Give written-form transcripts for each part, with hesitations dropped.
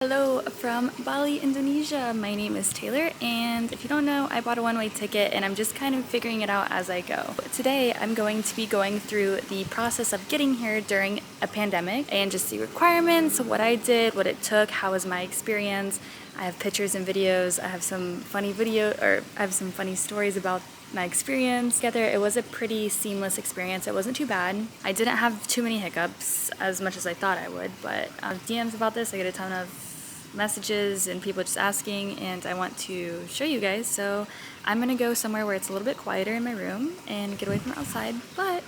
Hello from Bali, Indonesia. My name is Taylor, and if you don't know, I bought a one-way ticket and I'm just kind of figuring it out as I go. Today, I'm going to be going through the process of getting here during a pandemic and just the requirements, what I did, what it took, how was my experience. I have pictures and videos. I have some funny stories about my experience. Together, it was a pretty seamless experience. It wasn't too bad. I didn't have too many hiccups as much as I thought I would, but DMs about this, I get a ton of messages and people just asking, and I want to show you guys. So I'm gonna go somewhere where it's a little bit quieter in my room and get away from outside, but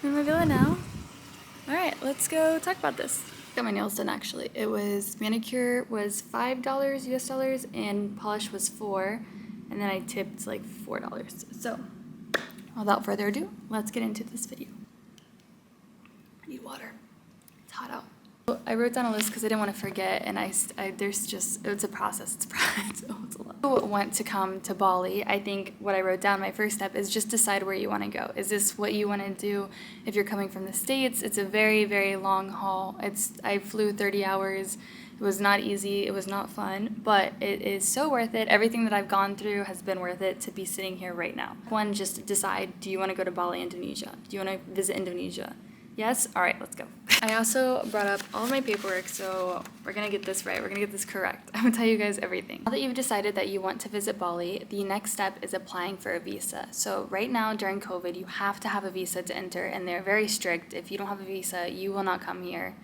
I'm in my villa now. All right, let's go talk about this. Got my nails done actually. It was, manicure was $5 US dollars and polish was $4, and then I tipped like $4. So without further ado, let's get into this video. I need water. It's hot out. I wrote down a list because I didn't want to forget, and it's a process. It's a lot. Who want to come to Bali? I think what I wrote down, my first step, is just decide where you want to go. Is this what you want to do? If you're coming from the States, it's a very, very long haul. I flew 30 hours. It was not easy. It was not fun, but it is so worth it. Everything that I've gone through has been worth it to be sitting here right now. One, just decide, do you want to go to Bali, Indonesia? Do you want to visit Indonesia? Yes? All right, let's go. I also brought up all of my paperwork, so we're gonna get this right. We're gonna get this correct. I'm gonna tell you guys everything. Now that you've decided that you want to visit Bali, the next step is applying for a visa. So right now during COVID, you have to have a visa to enter, and they're very strict. If you don't have a visa, you will not come here.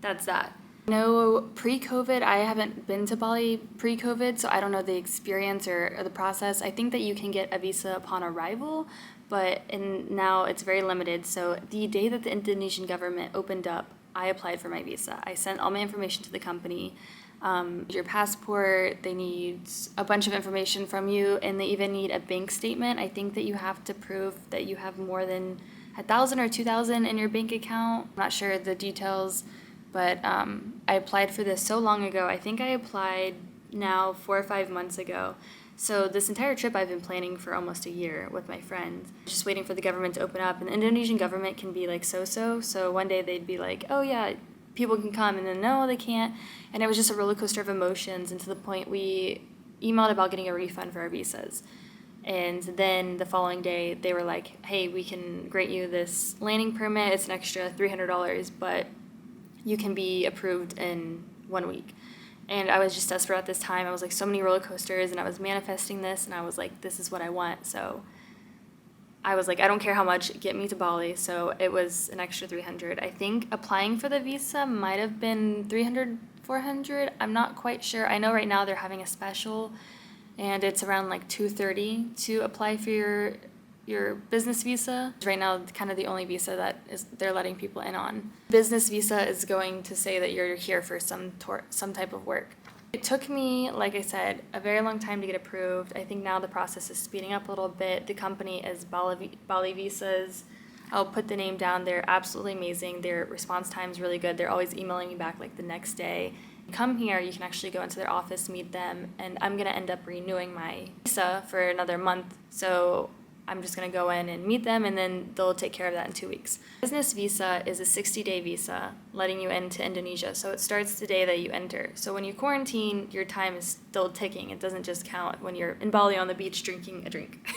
That's that. No, pre-COVID, I haven't been to Bali pre-COVID, so I don't know the experience or the process. I think that you can get a visa upon arrival, but now it's very limited. So the day that the Indonesian government opened up, I applied for my visa. I sent all my information to the company. Your passport, they need a bunch of information from you, and they even need a bank statement. I think that you have to prove that you have more than 1,000 or 2,000 in your bank account. I'm not sure the details, but I applied for this so long ago. I think I applied now 4 or 5 months ago. So this entire trip I've been planning for almost a year with my friends, just waiting for the government to open up. And the Indonesian government can be like so-so. So one day they'd be like, oh yeah, people can come, and then no, they can't. And it was just a roller coaster of emotions, and to the point we emailed about getting a refund for our visas. And then the following day they were like, hey, we can grant you this landing permit. It's an extra $300, but you can be approved in 1 week. And I was just desperate at this time. I was like, so many roller coasters, and I was manifesting this, and I was like, this is what I want. So I was like, I don't care how much, get me to Bali. So it was an extra $300. I think applying for the visa might have been $300, $400. I'm not quite sure. I know right now they're having a special, and it's around like $230 to apply for your business visa. Right now, kind of the only visa that they're letting people in on. Business visa is going to say that you're here for some type of work. It took me, like I said, a very long time to get approved. I think now the process is speeding up a little bit. The company is Bali Visas. I'll put the name down. They're absolutely amazing. Their response time is really good. They're always emailing me back like the next day. Come here, you can actually go into their office, meet them, and I'm gonna end up renewing my visa for another month. So I'm just going to go in and meet them, and then they'll take care of that in 2 weeks. Business visa is a 60-day visa letting you into Indonesia. So it starts the day that you enter. So when you quarantine, your time is still ticking. It doesn't just count when you're in Bali on the beach drinking a drink.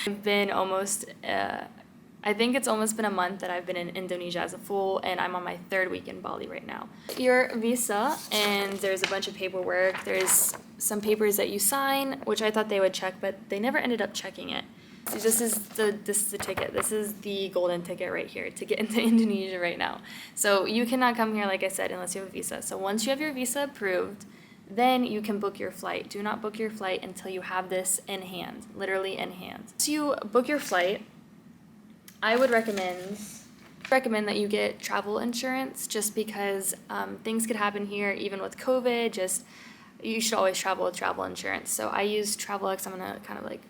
I've been I think it's almost been a month that I've been in Indonesia as a full, and I'm on my 3rd week in Bali right now. Your visa, and there's a bunch of paperwork. There's some papers that you sign, which I thought they would check, but they never ended up checking it. So this is the ticket. This is the golden ticket right here to get into Indonesia right now. So you cannot come here, like I said, unless you have a visa. So once you have your visa approved, then you can book your flight. Do not book your flight until you have this in hand, literally in hand. Once you book your flight, I would recommend that you get travel insurance, just because things could happen here, even with COVID. You should always travel with travel insurance. So I use TravelX. I'm gonna kind of like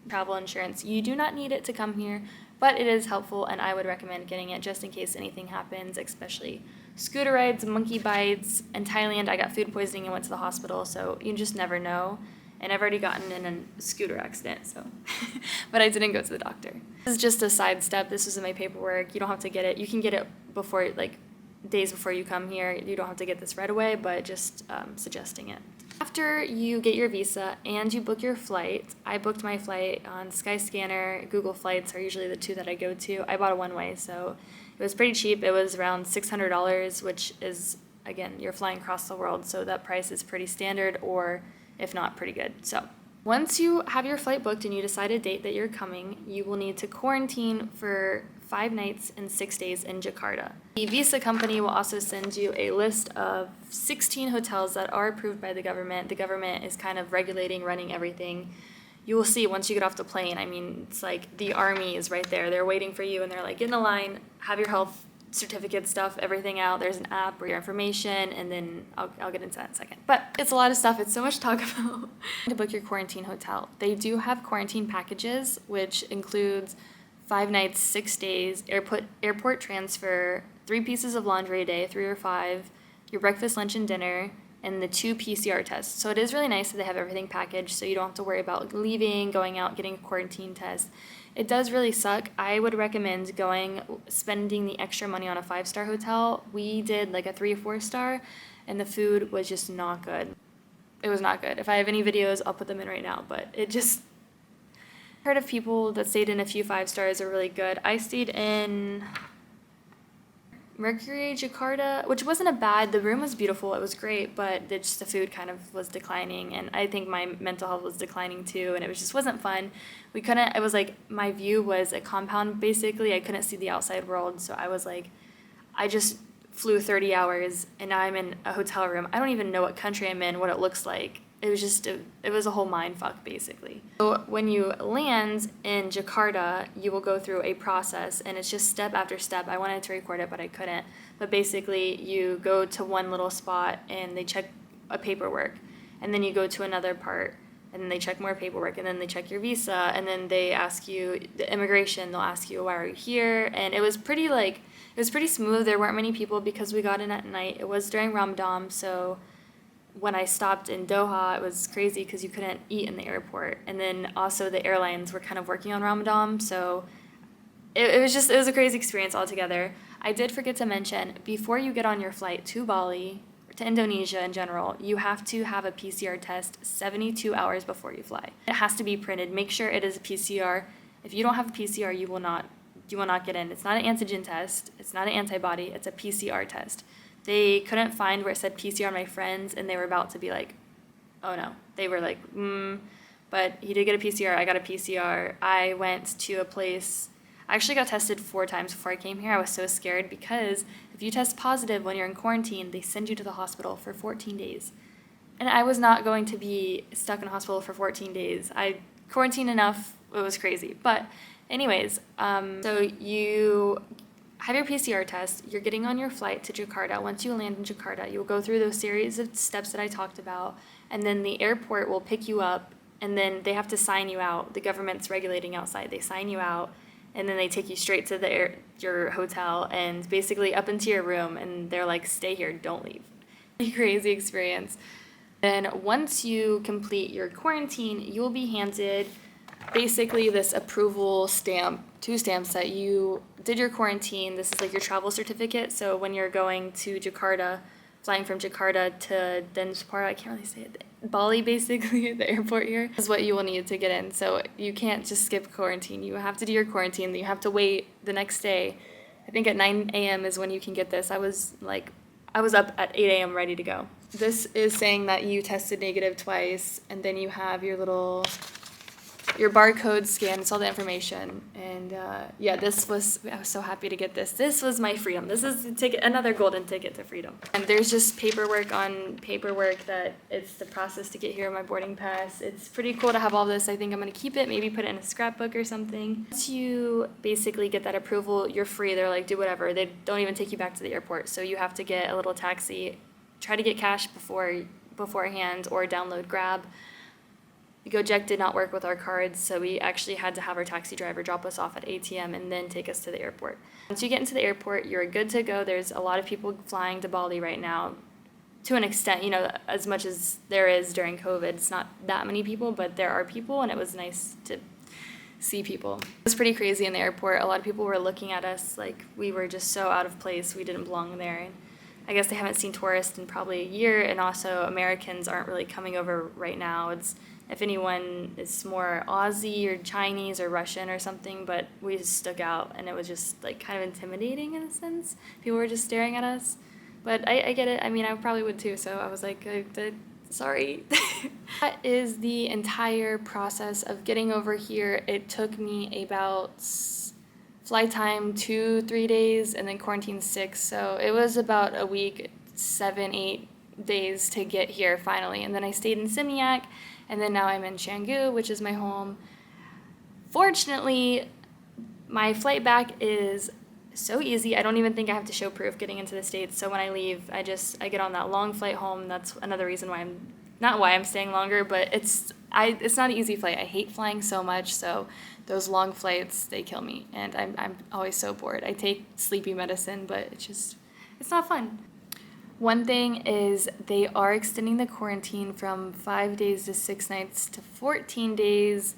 travel insurance. You do not need it to come here, but it is helpful, and I would recommend getting it just in case anything happens, especially scooter rides, monkey bites. In Thailand, I got food poisoning and went to the hospital, so you just never know. And I've already gotten in a scooter accident, so but I didn't go to the doctor. This is just a side step. This was in my paperwork. You don't have to get it. You can get it before, like, days before you come here. You don't have to get this right away, but just suggesting it. After you get your visa and you book your flight, I booked my flight on Skyscanner. Google Flights are usually the two that I go to. I bought a one-way, so it was pretty cheap. It was around $600, which is, again, you're flying across the world, so that price is pretty standard, or if not, pretty good. So once you have your flight booked and you decide a date that you're coming, you will need to quarantine for 5 nights and 6 days in Jakarta. The visa company will also send you a list of 16 hotels that are approved by the government. The government is kind of regulating, running everything. You will see once you get off the plane, I mean, it's like the army is right there. They're waiting for you, and they're like, get in the line, have your health certificate stuff, everything out. There's an app for your information, and then I'll get into that in a second. But it's a lot of stuff. It's so much to talk about. To book your quarantine hotel. They do have quarantine packages, which includes 5 nights, 6 days, airport transfer, 3 pieces of laundry a day, 3 or 5, your breakfast, lunch, and dinner, and the 2 PCR tests. So it is really nice that they have everything packaged, so you don't have to worry about leaving, going out, getting a quarantine test. It does really suck. I would recommend spending the extra money on a 5-star hotel. We did like a 3 or 4-star, and the food was just not good. It was not good. If I have any videos, I'll put them in right now, but it just... Heard of people that stayed in a few 5-stars are really good. I stayed in Mercury Jakarta, which wasn't the room was beautiful, it was great, but the food kind of was declining, and I think my mental health was declining too, and it just wasn't fun. It was like, my view was a compound basically. I couldn't see the outside world, so I was like, I just flew 30 hours, and now I'm in a hotel room. I don't even know what country I'm in, what it looks like. It was just, it was a whole mind fuck, basically. So when you land in Jakarta, you will go through a process, and it's just step after step. I wanted to record it, but I couldn't. But basically, you go to one little spot, and they check a paperwork. And then you go to another part, and then they check more paperwork, and then they check your visa, and then they ask you, the immigration, they'll ask you, why are you here? And it was pretty smooth. There weren't many people because we got in at night. It was during Ramadan, so... When I stopped in Doha, it was crazy because you couldn't eat in the airport. And then also the airlines were kind of working on Ramadan, so it was a crazy experience altogether. I did forget to mention, before you get on your flight to Bali, to Indonesia in general, you have to have a PCR test 72 hours before you fly. It has to be printed. Make sure it is a PCR. If you don't have a PCR, you will not get in. It's not an antigen test. It's not an antibody. It's a PCR test. They couldn't find where it said PCR on my friends, and they were about to be like, oh no. They were like, But he did get a PCR. I got a PCR. I went to a place. I actually got tested 4 times before I came here. I was so scared because if you test positive when you're in quarantine, they send you to the hospital for 14 days. And I was not going to be stuck in a hospital for 14 days. I quarantined enough. It was crazy. But anyways, so you... have your PCR test, you're getting on your flight to Jakarta. Once you land in Jakarta, you'll go through those series of steps that I talked about, and then the airport will pick you up, and then they have to sign you out. The government's regulating outside. They sign you out, and then they take you straight to your hotel and basically up into your room, and they're like, stay here, don't leave. A crazy experience. Then once you complete your quarantine, you'll be handed basically this approval stamp, 2 stamps that you did your quarantine. This is like your travel certificate. So when you're going to Jakarta, flying from Jakarta to Denpasar, I can't really say it, Bali basically, the airport here, is what you will need to get in. So you can't just skip quarantine. You have to do your quarantine. You have to wait the next day. I think at 9 a.m. is when you can get this. I was up at 8 a.m. ready to go. This is saying that you tested negative twice, and then you have your barcode scan. It's all the information. And I was so happy to get this. This was my freedom. This is another golden ticket to freedom. And there's just paperwork on paperwork that it's the process to get here, my boarding pass. It's pretty cool to have all this. I think I'm going to keep it, maybe put it in a scrapbook or something. Once you basically get that approval, you're free. They're like, do whatever. They don't even take you back to the airport. So you have to get a little taxi, try to get cash beforehand, or download Grab. Gojek did not work with our cards, so we actually had to have our taxi driver drop us off at ATM and then take us to the airport. Once you get into the airport, you're good to go. There's a lot of people flying to Bali right now, to an extent, as much as there is during COVID. It's not that many people, but there are people, and it was nice to see people. It was pretty crazy in the airport. A lot of people were looking at us like we were just so out of place. We didn't belong there. And I guess they haven't seen tourists in probably a year, and also Americans aren't really coming over right now. It's, if anyone, it's more Aussie or Chinese or Russian or something, but we just stuck out, and it was just like kind of intimidating in a sense. People were just staring at us, but I get it. I mean, I probably would too, so I was like, sorry. That is the entire process of getting over here. It took me about flight time 2-3 days, and then quarantine 6, so it was about a week, 7-8 days to get here finally. And then I stayed in Simiak, and then now I'm in Canggu, which is my home. Fortunately, my flight back is so easy. I don't even think I have to show proof getting into the States. So when I leave, I get on that long flight home. That's another reason why I'm staying longer, but it's not an easy flight. I hate flying so much, so those long flights, they kill me, and I'm always so bored. I take sleepy medicine, but it's not fun. One thing is they are extending the quarantine from 5 days to 6 nights to 14 days.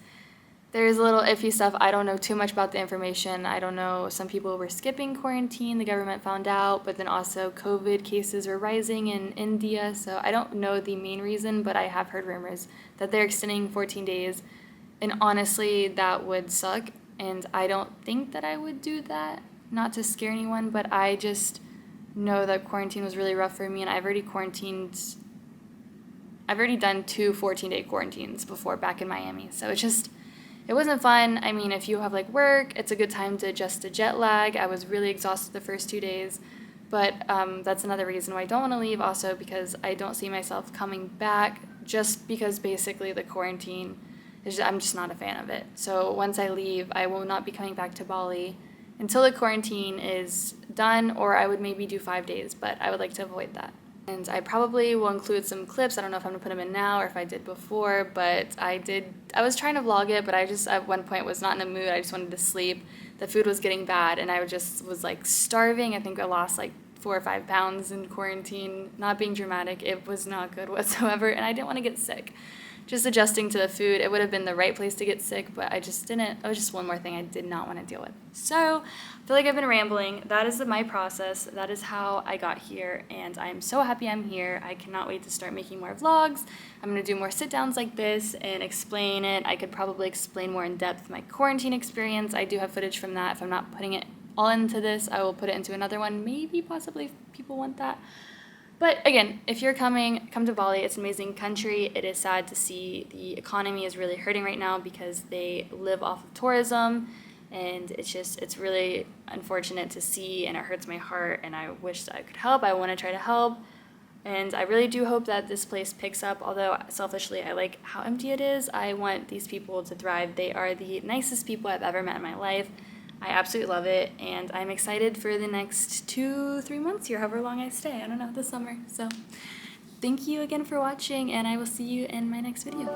There's a little iffy stuff. I don't know too much about the information. I don't know. Some people were skipping quarantine. The government found out, but then also COVID cases were rising in India. So I don't know the main reason, but I have heard rumors that they're extending 14 days. And honestly, that would suck. And I don't think that I would do that. Not to scare anyone, but I just know that quarantine was really rough for me, and I've already done 2 14-day quarantines before back in Miami. So it wasn't fun. I mean, if you have like work, it's a good time to adjust to jet lag. I was really exhausted the first 2 days, but that's another reason why I don't want to leave, also because I don't see myself coming back, just because basically the quarantine I'm just not a fan of it. So once I leave, I will not be coming back to Bali until the quarantine is done, or I would maybe do 5 days, but I would like to avoid that. And I probably will include some clips. I don't know if I'm gonna put them in now or if I did before, but I was trying to vlog it, but I just at one point was not in the mood. I just wanted to sleep. The food was getting bad, and I just was like starving. I think I lost like 4 or 5 pounds in quarantine. Not being dramatic, it was not good whatsoever, and I didn't want to get sick. Just adjusting to the food, it would have been the right place to get sick, but I just didn't. It was just one more thing I did not want to deal with. So I feel like I've been rambling. That is my process. That is how I got here, and I'm so happy I'm here. I cannot wait to start making more vlogs. I'm going to do more sit-downs like this and explain it. I could probably explain more in depth my quarantine experience. I do have footage from that. If I'm not putting it all into this, I will put it into another one, maybe, possibly, if people want that. But again, if you're coming, come to Bali. It's an amazing country. It is sad to see the economy is really hurting right now because they live off of tourism, and it's really unfortunate to see, and it hurts my heart, and I wish that I could help. I want to try to help, and I really do hope that this place picks up, although selfishly I like how empty it is. I want these people to thrive. They are the nicest people I've ever met in my life. I absolutely love it, and I'm excited for the next 2-3 months here, however long I stay. I don't know, this summer. So thank you again for watching, and I will see you in my next video.